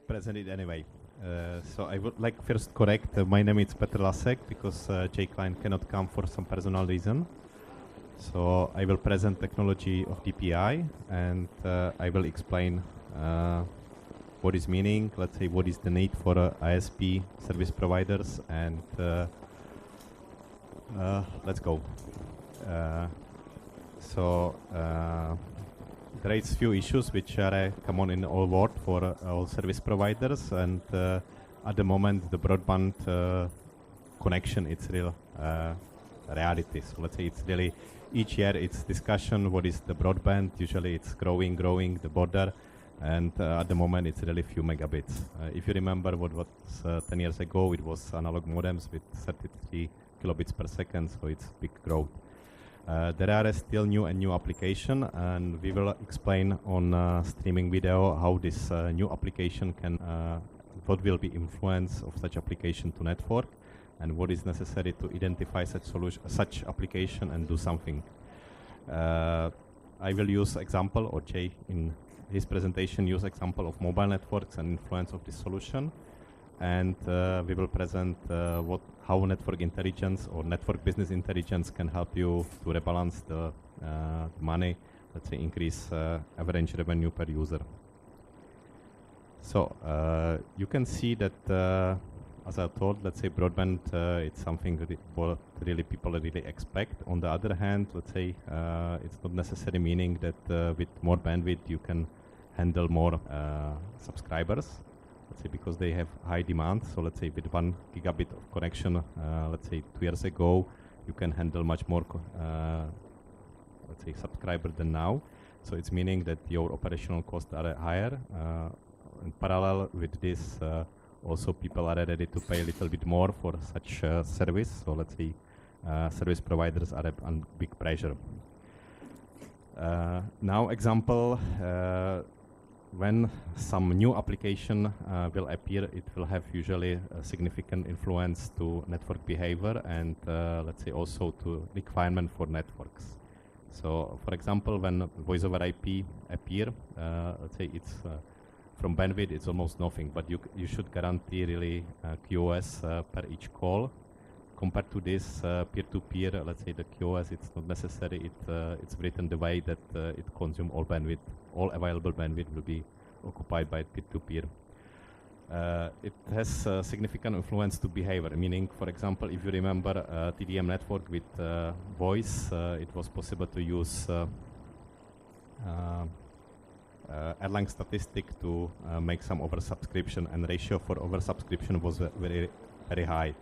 present it anyway. So I would like first correct, my name is Petr Lasek because Jay Klein cannot come for some personal reason. So I will present technology of DPI and I will explain what is meaning, let's say what is the need for ISP service providers, and let's go. There is few issues which are common in all world for all service providers, and at the moment the broadband connection it's real reality. So let's say it's really each year it's discussion what is the broadband. Usually it's growing the border, and at the moment it's really few megabits. If you remember what was 10 years ago, it was analog modems with 33 kilobits per second, so it's big growth. There are still new application, and we will explain on streaming video how this new application can, what will be influence of such application to network, and what is necessary to identify such solution, such application, and do something. I will use example, or Jay in his presentation use example of mobile networks and influence of this solution, and we will present how network intelligence or network business intelligence can help you to rebalance the money, let's say increase average revenue per user. So you can see that as I told, let's say broadband it's something that what really people really expect. On the other hand, let's say it's not necessarily meaning that with more bandwidth you can handle more subscribers. Let's say because they have high demand. So let's say with 1 gigabit of connection, let's say 2 years ago, you can handle much more, let's say subscriber than now. So it's meaning that your operational costs are higher. In parallel with this, also people are ready to pay a little bit more for such service. So let's say service providers are under big pressure. Now example. When some new application will appear, it will have usually a significant influence to network behavior and let's say also to requirement for networks. So for example, when voice over IP appear, let's say it's from bandwidth it's almost nothing, but you should guarantee really QoS per each call. Compared to this peer-to-peer, let's say the QoS, it's not necessary. It's written the way that it consumes all bandwidth. All available bandwidth will be occupied by peer-to-peer. It has significant influence to behavior, meaning, for example, if you remember TDM network with voice, it was possible to use Erlang statistic to make some oversubscription, and ratio for oversubscription was very high.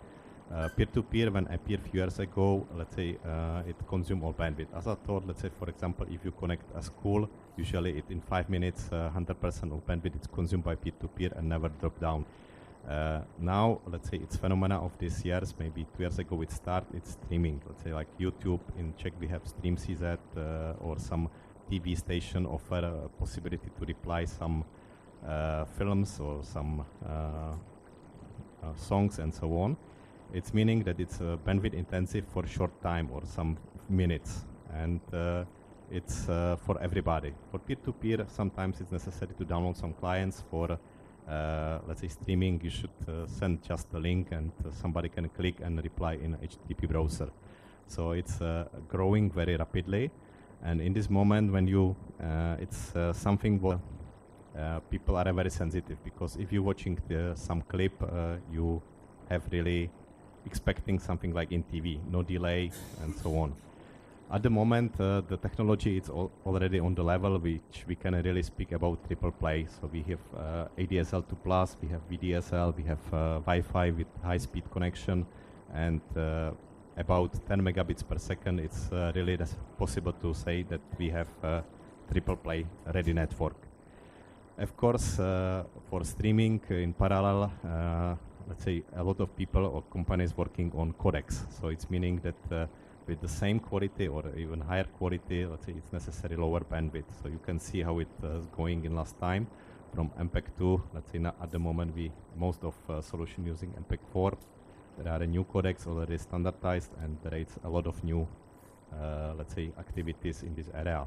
Peer-to-peer, when appeared a few years ago, let's say it consumes all bandwidth. As I thought, let's say, for example, if you connect a school, usually in 5 minutes, 100% of bandwidth is consumed by peer-to-peer and never drop down. Now, let's say it's phenomena of these years, maybe 2 years ago it started, it's streaming. Let's say like YouTube, in Czech we have Stream CZ, or some TV station offer a possibility to reply some films or some songs and so on. It's meaning that it's bandwidth intensive for short time or some minutes, and it's for everybody. For peer-to-peer, sometimes it's necessary to download some clients. For let's say streaming, you should send just a link and somebody can click and reply in HTTP browser. So it's growing very rapidly, and in this moment when you, it's something where people are very sensitive, because if you're watching some clip, you have really expecting something like in TV, no delay and so on. At the moment, the technology is already on the level which we can really speak about triple play. So we have ADSL2+, we have VDSL, we have Wi-Fi with high-speed connection, and about 10 megabits per second. It's really possible to say that we have triple play ready network. Of course, for streaming in parallel, let's say a lot of people or companies working on codecs. So it's meaning that with the same quality or even higher quality, let's say it's necessary lower bandwidth. So you can see how it is going in last time from MPEG-2. Let's say at the moment most of solution using MPEG-4. There are new codecs already standardized, and there is a lot of new, let's say, activities in this area.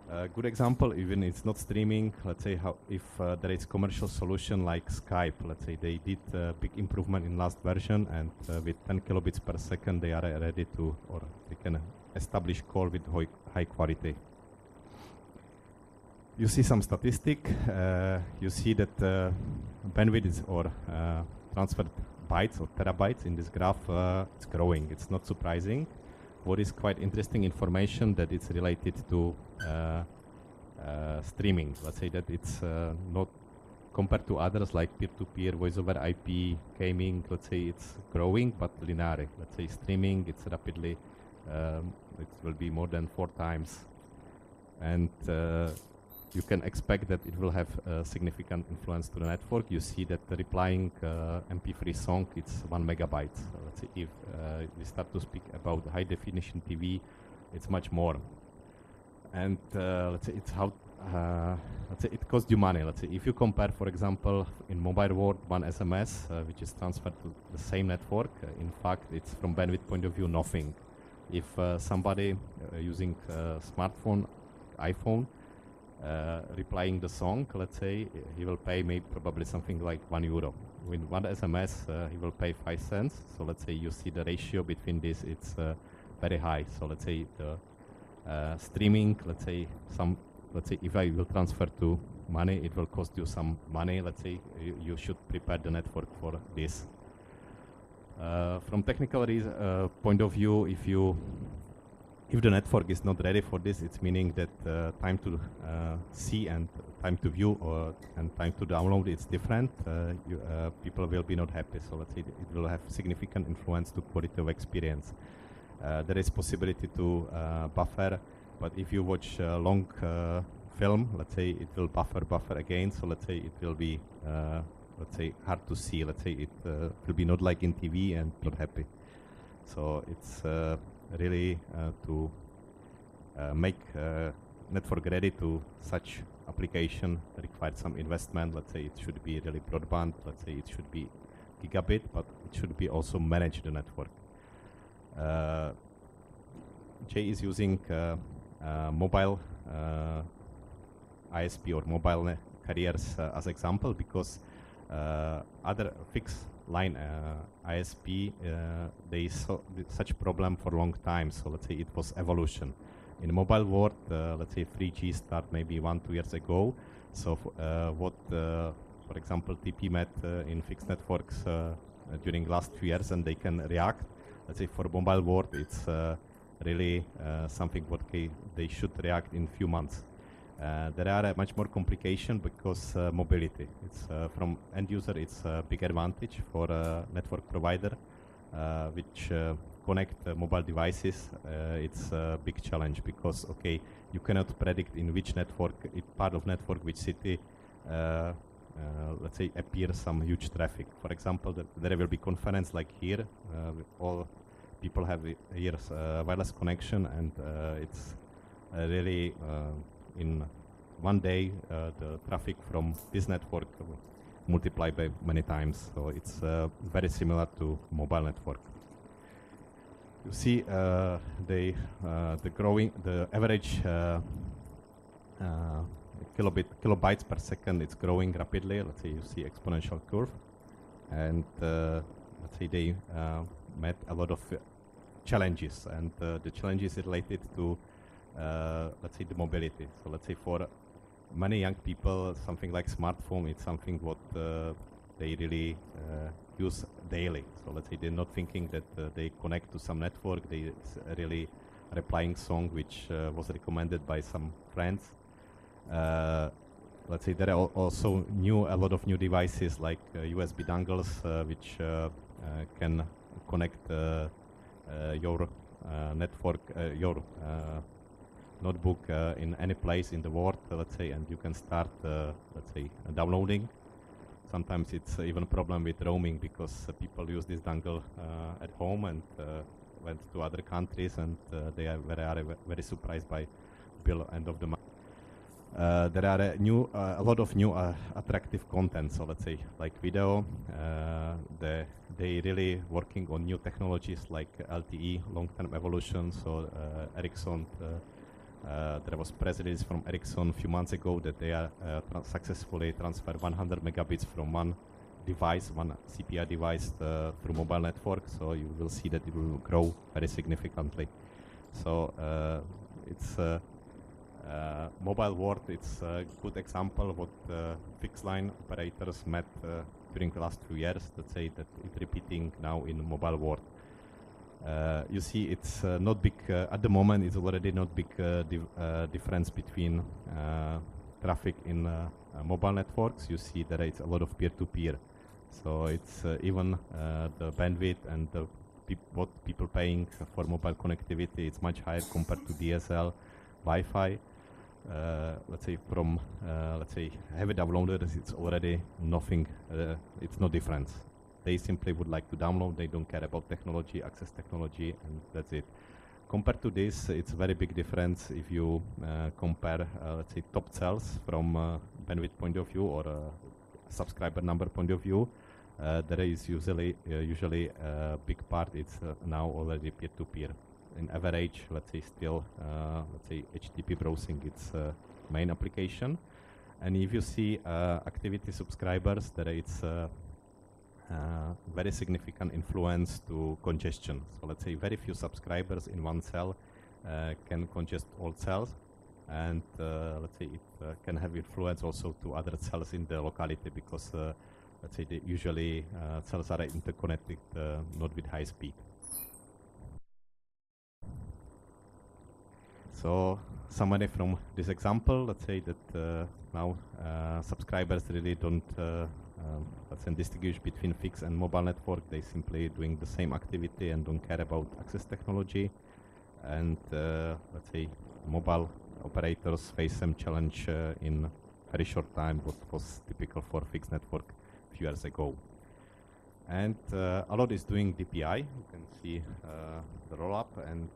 A good example, even it's not streaming, let's say how if there is commercial solution like Skype, let's say they did a big improvement in last version, and with 10 kilobits per second they are ready to, or they can establish call with high quality. You see some statistic, you see that bandwidth is, or transferred bytes or terabytes in this graph, it's growing. It's not surprising. What is quite interesting information that it's related to streaming. Let's say that it's not compared to others like peer-to-peer, voice over IP, gaming. Let's say it's growing, but linear. Let's say streaming, it's rapidly, it will be more than 4 times. And you can expect that it will have a significant influence to the network. You see that the replying MP3 song, it's 1 megabyte. So let's say if we start to speak about high definition TV, it's much more. And let's say it's how, let's say it costs you money. Let's say if you compare, for example, in mobile world, 1 SMS, which is transferred to the same network, in fact, it's from bandwidth point of view, nothing. If somebody using smartphone, iPhone, replying the song, let's say, he will pay maybe probably something like €1. With 1 SMS, he will pay 5 cents. So let's say you see the ratio between this, it's very high. So let's say the streaming, let's say if I will transfer to money, it will cost you some money. Let's say you should prepare the network for this. From technical point of view, if the network is not ready for this, it's meaning that time to see and time to view and time to download is different. People will be not happy. So let's say it will have significant influence to quality of experience. There is possibility to buffer, but if you watch a long film, let's say it will buffer again. So let's say it will be let's say hard to see. Let's say it will be not like in TV and not happy. So it's really to make network ready to such application requires some investment. Let's say it should be really broadband. Let's say it should be gigabit, but it should be also manage the network. Jay is using mobile ISP or mobile carriers as example because other fixed line ISP, they saw such problem for a long time. So let's say it was evolution. In mobile world, let's say 3G start maybe 1-2 years ago. So what, for example, TP met in fixed networks during last few years, and they can react. Let's say for mobile world, it's really something what they should react in few months. There are much more complication because mobility. It's from end user, it's a big advantage for a network provider, which connect mobile devices. It's a big challenge because you cannot predict in which network, part of network, which city, let's say appears some huge traffic. For example, there will be conference like here. All people have here wireless connection, and it's really in one day the traffic from this network multiplied by many times. So it's very similar to mobile network. You see the average kilobytes per second, it's growing rapidly. Let's say you see exponential curve, and let's say they met a lot of challenges, and the challenges related to let's say the mobility. So let's say for many young people, something like smartphone, it's something what they really use daily. So let's say they're not thinking that they connect to some network. They really replying song which was recommended by some friends. Let's say there are also a lot of new devices like USB dongles which can connect your network, your notebook in any place in the world, let's say, and you can start, let's say, downloading. Sometimes it's even a problem with roaming because people use this dongle at home and went to other countries, and they are very surprised by bill end of the month. There are a lot of new attractive content. So let's say like video, they really working on new technologies like LTE, long-term evolution. So Ericsson There was press release from Ericsson a few months ago that they are successfully transferred 100 megabits from one device, one CPI device through mobile network. So you will see that it will grow very significantly. So it's mobile world. It's a good example of what fixed line operators met during the last few years. Let's say that it's repeating now in mobile world. You see, it's not big at the moment. It's already not big difference between traffic in mobile networks. You see that it's a lot of peer-to-peer. So it's even the bandwidth and the what people paying for mobile connectivity. It's much higher compared to DSL, Wi-Fi. Let's say from heavy downloaders, it's already nothing. It's no difference. They simply would like to download. They don't care about technology, access technology, and that's it. Compared to this, it's a very big difference if you compare, let's say, top cells from bandwidth point of view or subscriber number point of view. There is usually a big part. It's now already peer-to-peer. In average, let's say, still, let's say, HTTP browsing, it's main application. And if you see activity subscribers, there it's very significant influence to congestion. So let's say very few subscribers in one cell can congest all cells, and let's say it can have influence also to other cells in the locality because let's say usually cells are interconnected, not with high speed. So summary from this example, let's say that now subscribers really don't let's say distinguish between fixed and mobile network. They simply doing the same activity and don't care about access technology. And let's say mobile operators face some challenge in very short time, what was typical for fixed network a few years ago. And a lot is doing DPI. You can see the roll-up, and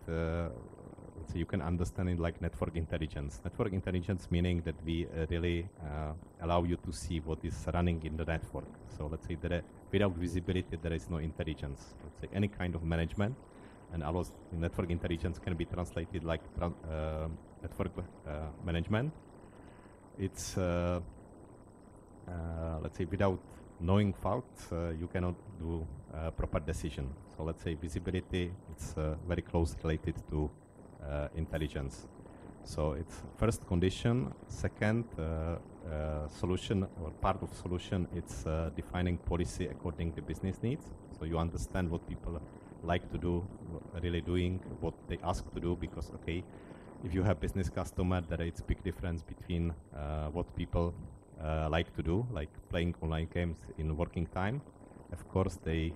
let's say you can understand it like network intelligence. Network intelligence meaning that we really allow you to see what is running in the network. So let's say that without visibility, there is no intelligence. Let's say any kind of management, and allows network intelligence can be translated like network management. It's let's say without knowing facts, you cannot do proper decision. So let's say visibility, it's very close related to intelligence. So it's first condition. Second solution or part of solution, it's defining policy according to business needs. So you understand what people like to do, really doing what they ask to do, because okay, if you have business customer, there is big difference between what people like to do, like playing online games in working time. Of course, they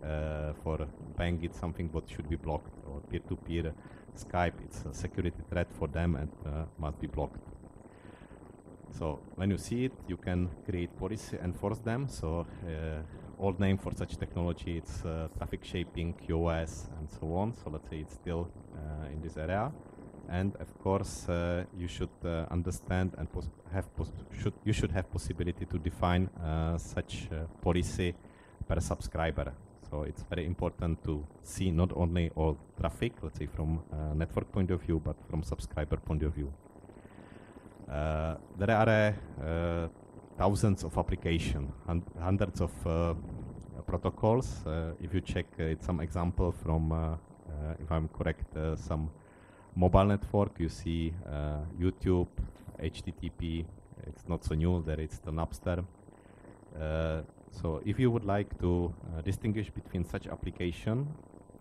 for bank it's something what should be blocked, or peer-to-peer Skype, it's a security threat for them and must be blocked. So when you see it, you can create policy, enforce them. So old name for such technology, it's traffic shaping, QoS, and so on. So let's say it's still in this area. And of course, you should understand and you should have possibility to define such policy per subscriber. So it's very important to see not only all traffic, let's say from network point of view, but from subscriber point of view. There are thousands of applications, hundreds of protocols. If you check some example from, if I'm correct, some mobile network, you see YouTube, HTTP, it's not so new, there is the Napster. So if you would like to distinguish between such application,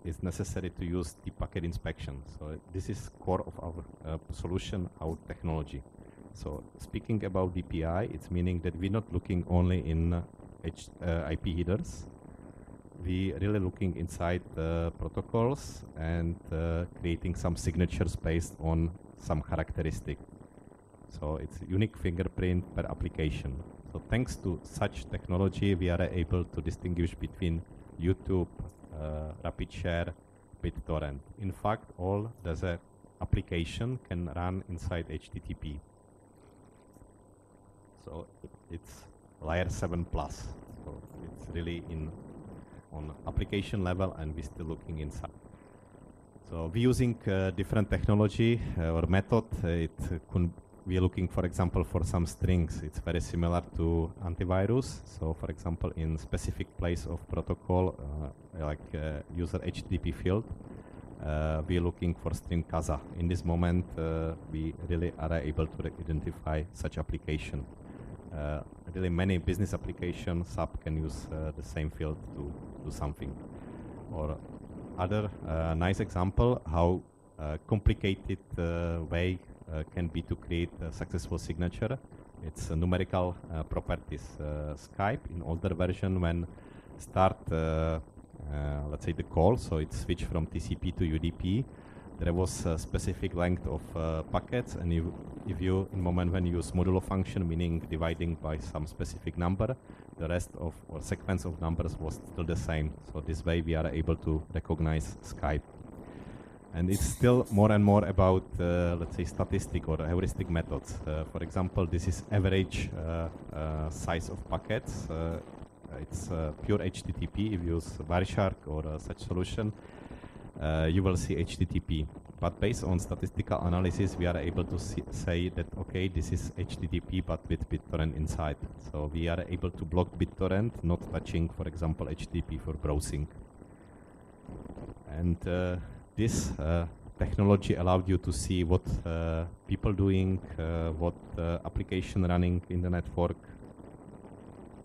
it's necessary to use the packet inspection. So this is core of our solution, our technology. So speaking about DPI, it's meaning that we're not looking only in IP headers. We really looking inside the protocols and creating some signatures based on some characteristic. So it's unique fingerprint per application. So thanks to such technology, we are able to distinguish between YouTube, RapidShare, BitTorrent. In fact, all the application can run inside HTTP. So it's layer 7+. So it's really on application level, and we're still looking inside. So we're using different technology or method. We're looking, for example, for some strings. It's very similar to antivirus. So, for example, in specific place of protocol, like user HTTP field, we're looking for string casa. In this moment, we really are able to identify such application. Really many business applications, SAP can use the same field to do something. Or other nice example how complicated way can be to create a successful signature. It's numerical properties. Skype in older version when start let's say the call, so it switched from TCP to UDP. There was a specific length of packets, and if you in moment when you use modulo function, meaning dividing by some specific number, the rest of or sequence of numbers was still the same. So this way we are able to recognize Skype. And it's still more and more about, let's say, statistic or heuristic methods. For example, this is average size of packets. It's pure HTTP. If you use Wireshark or such solution, you will see HTTP. But based on statistical analysis, we are able to say that, okay, this is HTTP, but with BitTorrent inside. So we are able to block BitTorrent, not touching, for example, HTTP for browsing. And this technology allowed you to see what people doing, what application running in the network,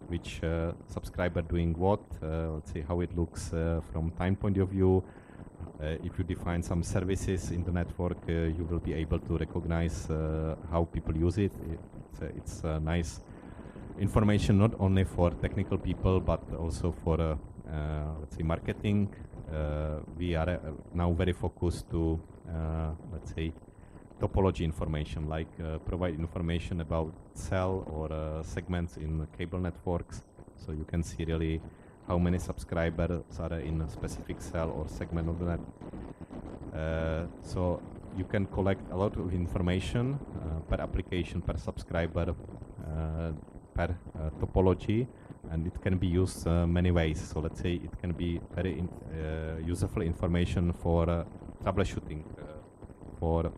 which subscriber doing what, let's say how it looks from time point of view. If you define some services in the network, you will be able to recognize how people use it. It's nice information not only for technical people but also for let's say marketing. We are now very focused to let's say topology information, like provide information about cell or segments in cable networks, so you can see really how many subscribers are in a specific cell or segment of the net. So you can collect a lot of information per application, per subscriber, per topology, and it can be used many ways. So let's say it can be very useful information for troubleshooting, for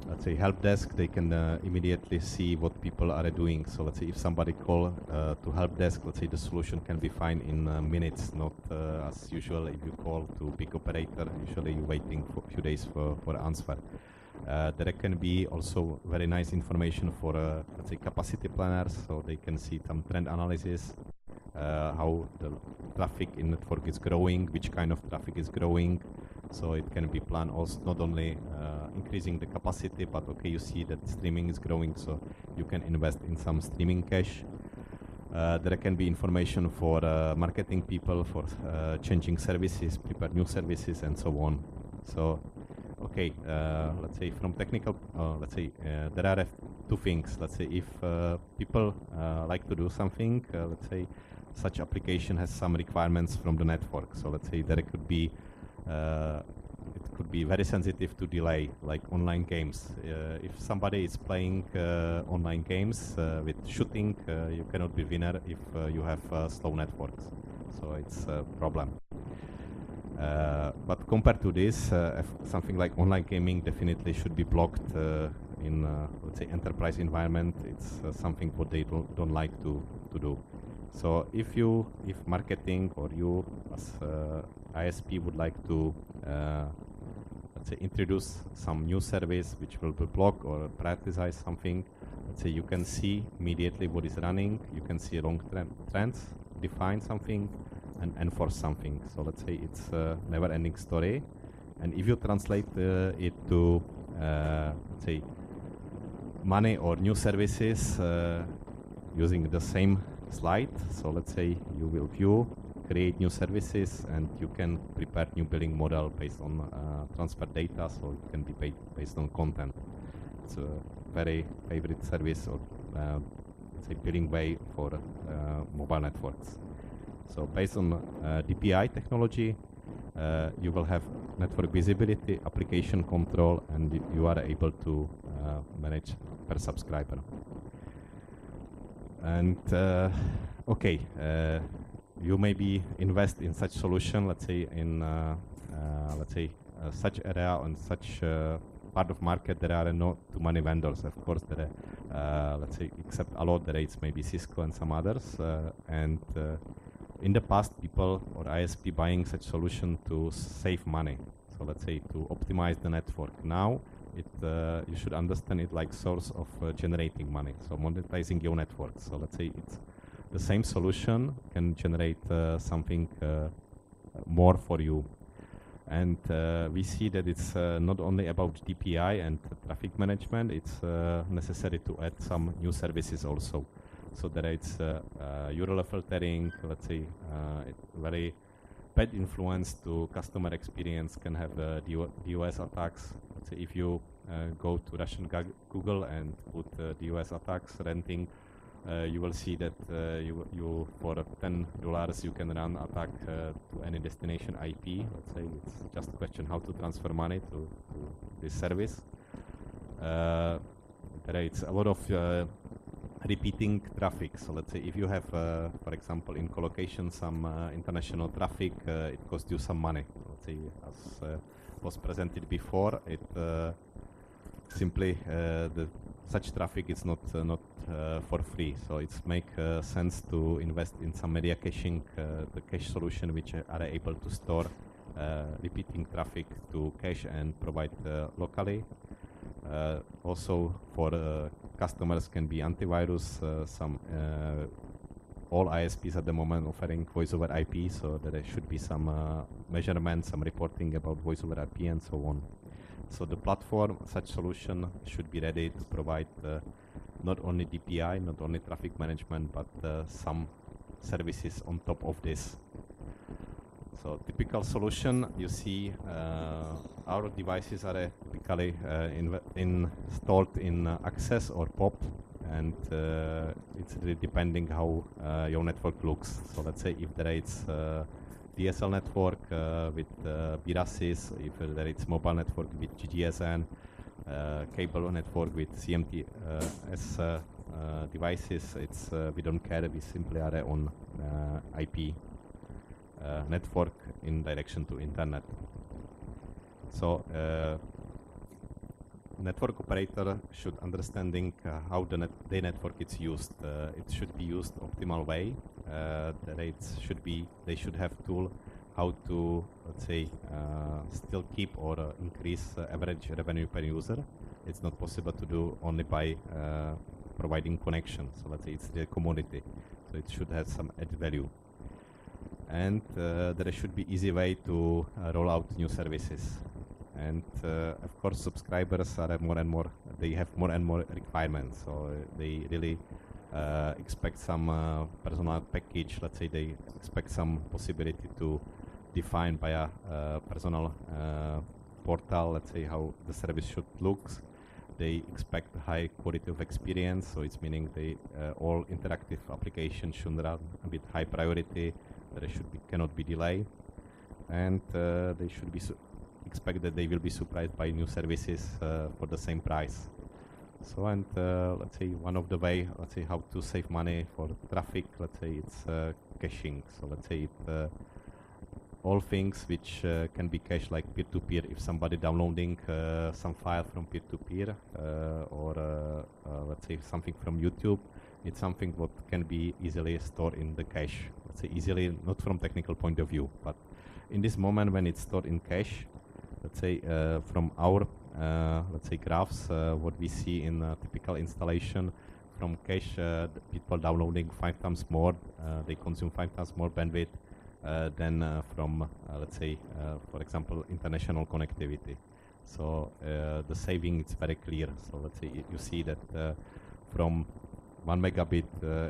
let's say help desk. They can immediately see what people are doing. So let's say if somebody call to help desk, let's say the solution can be found in minutes, not as usual if you call to big operator, usually you're waiting for a few days for answer. There can be also very nice information for let's say capacity planners, so they can see some trend analysis, how the traffic in network is growing, which kind of traffic is growing. So it can be planned also not only increasing the capacity, but okay, you see that streaming is growing, so you can invest in some streaming cache. There can be information for marketing people, for changing services, prepare new services, and so on. So, okay, let's say from technical, let's say there are two things. Let's say if people like to do something, let's say such application has some requirements from the network. So let's say there could be it could be very sensitive to delay, like online games. If somebody is playing online games with shooting, you cannot be winner if you have slow networks. So it's a problem. But compared to this, something like online gaming definitely should be blocked in, let's say, enterprise environment. It's something what they don't like to do. So if marketing or you as ISP would like to, let's say, introduce some new service which will be blocked or prioritize something, let's say you can see immediately what is running, you can see long trends, define something, and enforce something. So let's say it's a never-ending story. And if you translate it to, let's say, money or new services using the same slide, so let's say you will view, create new services, and you can prepare new billing model based on transfer data, so it can be paid based on content. It's a very favorite service or let's say billing way for mobile networks. So based on DPI technology, you will have network visibility, application control, and you are able to manage per subscriber. And okay, you maybe invest in such solution, let's say in such area and such part of market there are not too many vendors. Of course, there are, let's say, except a lot, there is maybe Cisco and some others. In the past, people or ISP buying such solution to save money. So let's say to optimize the network. Now, you should understand it like source of generating money. So monetizing your network. So let's say it's the same solution can generate something more for you. And we see that it's not only about DPI and traffic management, it's necessary to add some new services also. So that it's URL filtering, let's say, very bad influence to customer experience can have DOS attacks. Let's say if you go to Russian Google and put DOS attacks renting, you will see that you for $10 you can run attack to any destination IP. Let's say it's just a question how to transfer money to this service. There is a lot of repeating traffic. So let's say if you have, for example, in collocation some international traffic, it costs you some money. Let's say as was presented before, it simply such traffic is not for free. So it's make sense to invest in some media caching, the cache solution which are able to store repeating traffic to cache and provide locally. Also for customers can be antivirus. All ISPs at the moment offering voice over IP, so there should be some measurements, some reporting about voice over IP and so on. So the platform, such solution should be ready to provide not only DPI, not only traffic management, but some services on top of this. So typical solution, you see our devices are typically installed in access or POP, and it's really depending how your network looks. So let's say if there is DSL network with BRASs, if there is mobile network with GGSN, cable network with CMTS devices, it's we don't care, we simply are on IP network in direction to internet. So network operator should understanding how the network is used. It should be used optimal way. The rates should be, they should have tool how to, let's say, still keep or increase average revenue per user. It's not possible to do only by providing connection. So let's say it's the commodity. So it should have some added value. And there should be easy way to roll out new services. And of course, subscribers are more and more, they have more and more requirements. So they really expect some personal package. Let's say they expect some possibility to define by a personal portal, let's say how the service should look. They expect high quality of experience. So it's meaning they all interactive applications should run with high priority. There should be, cannot be delay. And they should be expect that they will be surprised by new services for the same price. So and let's say one of the way, let's say how to save money for traffic, let's say it's caching. So let's say it, all things which can be cached like peer-to-peer. If somebody downloading some file from peer-to-peer or let's say something from YouTube, it's something what can be easily stored in the cache. Let's say easily, not from technical point of view, but in this moment when it's stored in cache, let's say from our let's say graphs, what we see in a typical installation from cache, people downloading 5 times more, they consume 5 times more bandwidth than from let's say for example international connectivity. So the saving is very clear. So let's say you see that from 1 megabit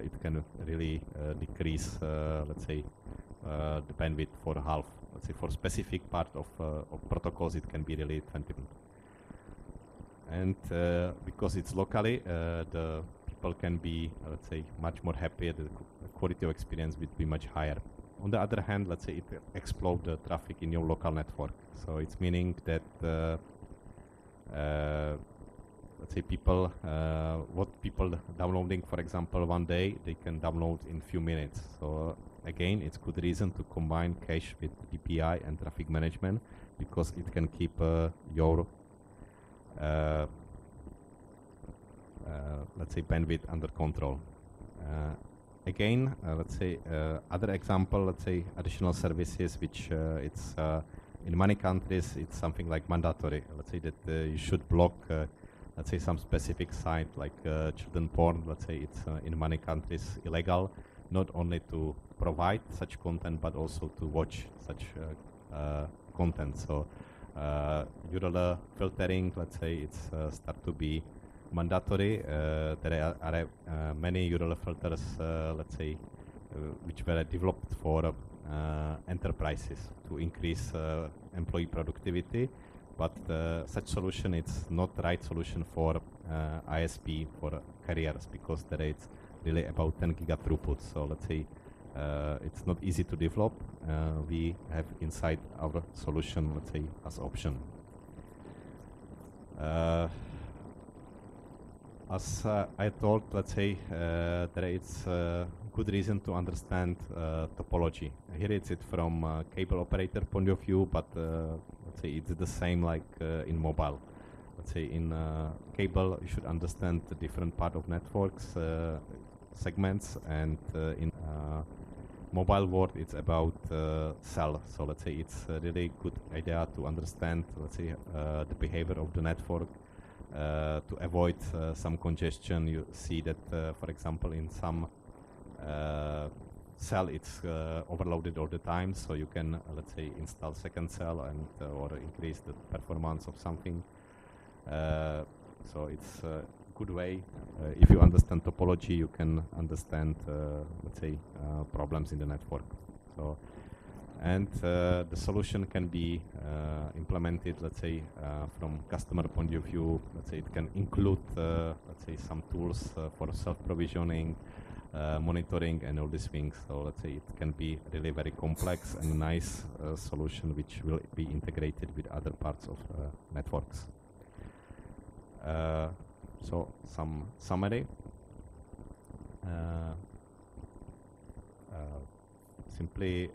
it can really decrease let's say the bandwidth for half. Let's say for specific part of protocols, it can be really 20. And because it's locally, the people can be, let's say, much more happy. The quality of experience will be much higher. On the other hand, let's say it explode the traffic in your local network. So it's meaning that let's say people, what people downloading, for example, one day, they can download in few minutes. So again, it's good reason to combine cache with DPI and traffic management, because it can keep your let's say bandwidth under control. Again, let's say other example, let's say additional services, which it's in many countries it's something like mandatory. Let's say that you should block, let's say some specific site like children porn. Let's say it's in many countries illegal, not only to provide such content but also to watch such content. So URL filtering, let's say it's start to be mandatory. There are many URL filters, let's say, which were developed for enterprises to increase employee productivity, but such solution it's not right solution for ISP, for carriers, because there it's really about 10 giga throughput. So let's say it's not easy to develop. We have inside our solution, let's say, as option. As I told, let's say, there is good reason to understand topology. Here it's it from cable operator point of view, but let's say it's the same like in mobile. Let's say in cable, you should understand the different part of networks, segments, and in mobile world, it's about cell. So let's say it's a really good idea to understand, let's say, the behavior of the network. To avoid some congestion. You see that, for example, in some cell it's overloaded all the time, so you can, let's say, install second cell and or increase the performance of something. So it's a good way. If you understand topology, you can understand, let's say, problems in the network. So. And the solution can be implemented, let's say, from customer point of view. Let's say it can include, let's say, some tools for self-provisioning, monitoring, and all these things. So let's say it can be really very complex and nice solution which will be integrated with other parts of networks. So some summary. Simply,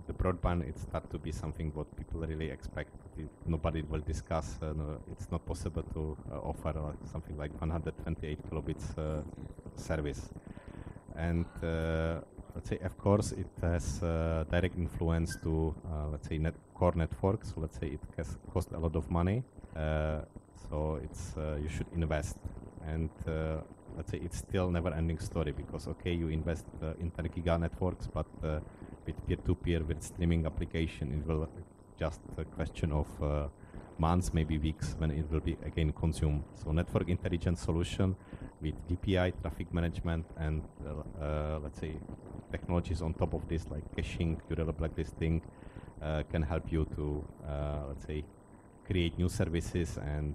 the broadband, it start to be something what people really expect. Nobody will discuss. No, it's not possible to offer something like 128 kilobits service. And let's say, of course, it has direct influence to, let's say, core networks. So let's say it costs a lot of money. So it's you should invest. And let's say it's still never-ending story, because okay, you invest in 10 giga networks, but with peer-to-peer, with streaming application, it will just a question of months, maybe weeks, when it will be again consumed. So network intelligence solution with DPI, traffic management, and let's say technologies on top of this, like caching, URL blacklisting, can help you to let's say create new services and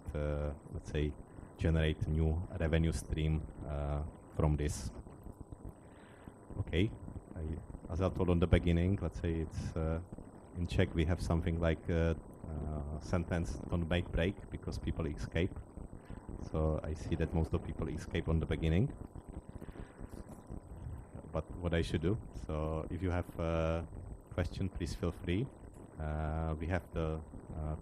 let's say generate new revenue stream from this. Okay, as I told on the beginning, let's say it's in Czech we have something like sentence "don't make break" because people escape. So I see that most of people escape on the beginning. But what I should do? So if you have a question, please feel free. We have the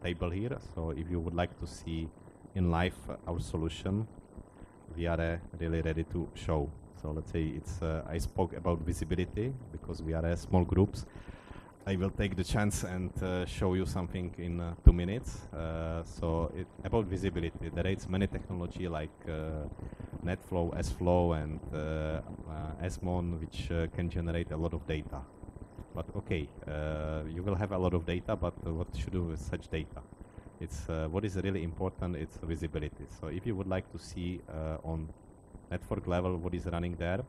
table here. So if you would like to see in live our solution, we are really ready to show. So let's say it's I spoke about visibility because we are small groups. I will take the chance and show you something in 2 minutes. So about visibility, there is many technology like NetFlow, SFlow, and SMON, which can generate a lot of data. But okay, you will have a lot of data, but what should you do with such data? It's what is really important, it's visibility. So if you would like to see on network level what is running there,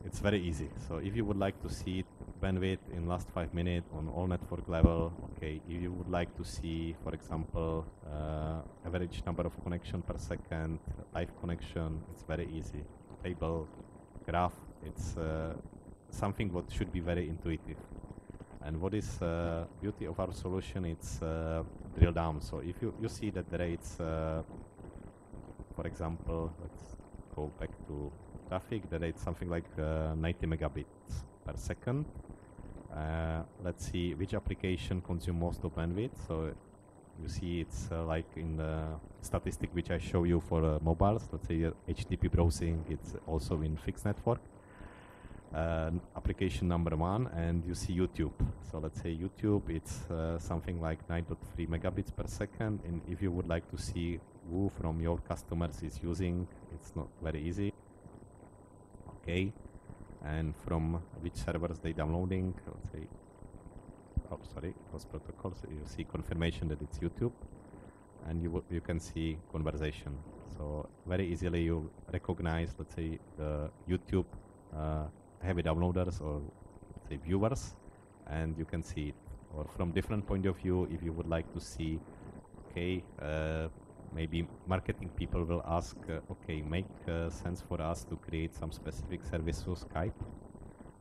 it's very easy. So if you would like to see bandwidth in last 5 minutes on all network level, okay. If you would like to see, for example, average number of connection per second, live connection, it's very easy. Table, graph, it's something what should be very intuitive. And what is beauty of our solution? It's drill down. So if you see that the rates, for example, let's go back to traffic, the rate's something like 90 megabits per second. Let's see which application consume most of bandwidth. So you see it's like in the statistic which I show you for mobiles. Let's say HTTP browsing, it's also in fixed network. Application number 1, and you see YouTube. So let's say YouTube, it's something like 9.3 megabits per second. And if you would like to see who from your customers is using, it's not very easy. Okay, and from which servers they downloading, let's say, oh sorry, cross protocols, you see confirmation that it's YouTube, and you can see conversation. So very easily you recognize, let's say, the YouTube heavy downloaders or let's say viewers, and you can see it. Or from different point of view, if you would like to see, okay, maybe marketing people will ask, okay, make sense for us to create some specific service for Skype.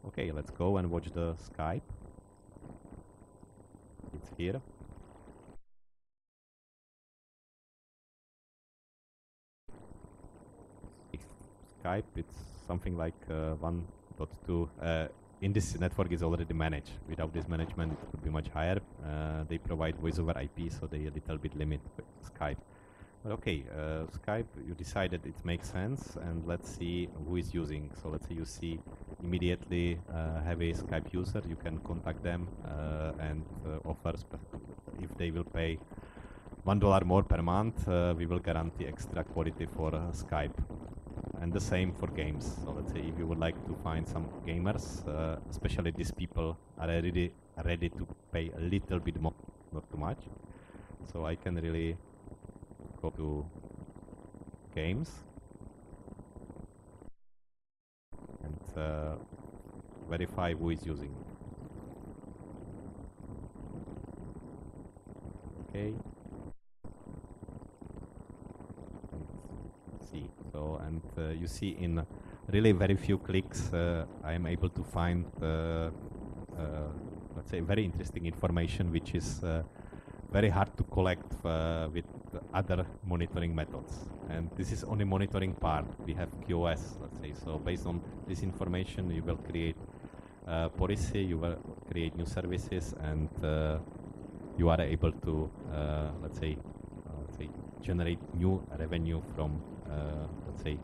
Okay, let's go and watch the Skype. It's here. Skype, it's something like 1.2. In this network is already managed. Without this management, it could be much higher. They provide voice over IP, so they a little bit limit Skype. But okay, Skype, you decided it makes sense, and let's see who is using. So let's say you see immediately have a Skype user, you can contact them and offer, if they will pay $1 more per month, we will guarantee extra quality for Skype. And the same for games. So let's say if you would like to find some gamers, especially these people are ready to pay a little bit more, not too much. So I can really go to games and verify who is using. Okay. See. So, and you see in really very few clicks, I am able to find, let's say, very interesting information, which is very hard to collect with other monitoring methods. And this is only monitoring part. We have QoS, let's say. So based on this information, you will create policy, you will create new services, and you are able to, let's say, generate new revenue from, let's say,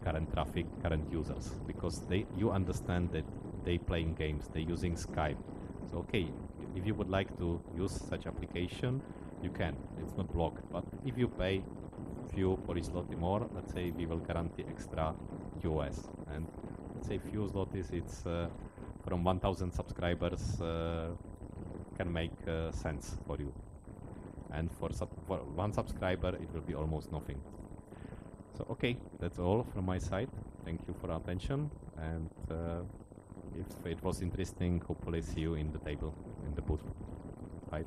current traffic, current users, because you understand that they playing games, they using Skype. So okay, if you would like to use such application, you can. It's not blocked. But if you pay few zloty more, let's say we will guarantee extra QoS. And let's say few zlotys, it's from 1,000 subscribers can make sense for you. And for one subscriber, it will be almost nothing. So okay, that's all from my side. Thank you for your attention. And if it was interesting, hopefully see you in the table, in the booth. Bye.